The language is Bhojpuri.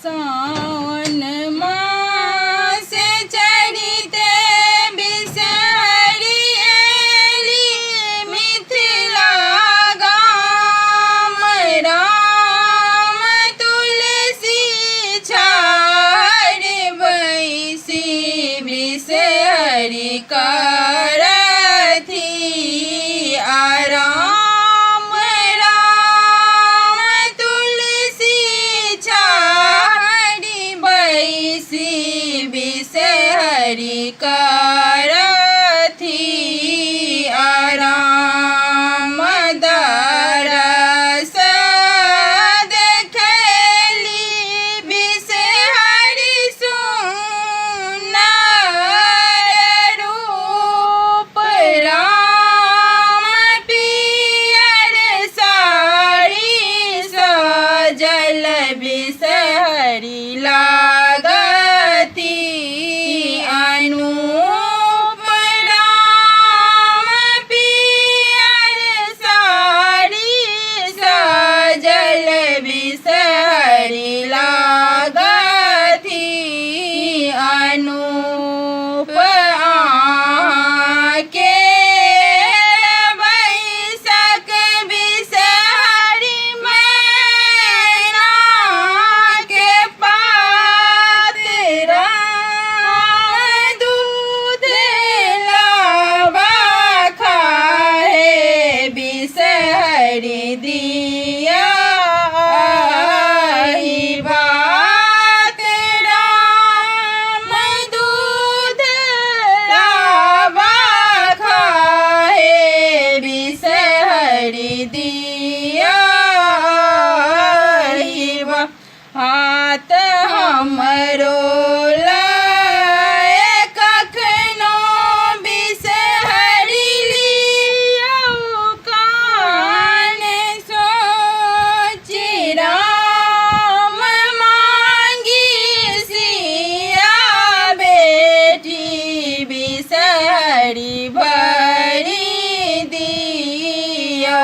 सावन मास चढ़िते बिसहरि एली मिथिला गाम। राम तुलसी छाड़ बैसी बिसहरि करथि आराम। राम तुलसी छाड़ बैसी बिसहरि करथि आराम। दरस देखली बिसहरि सुनर रूप। राम पियर साड़ी सजल बिसहरि लागती अनूप। राम पियर साड़ी सजल बिसहरि लागती अनूप। आके बैसक बिसहरि मैना के पात। राम दूध लावा खाए बिसहरि दिया बात। राम दूध लावा खाए बिसहरि दिया हाथ हमरो लाए कखनो बिसहरि लियौ कान सोचि। राम मांगी सिया बेटी बिसहरि भरि दियौ।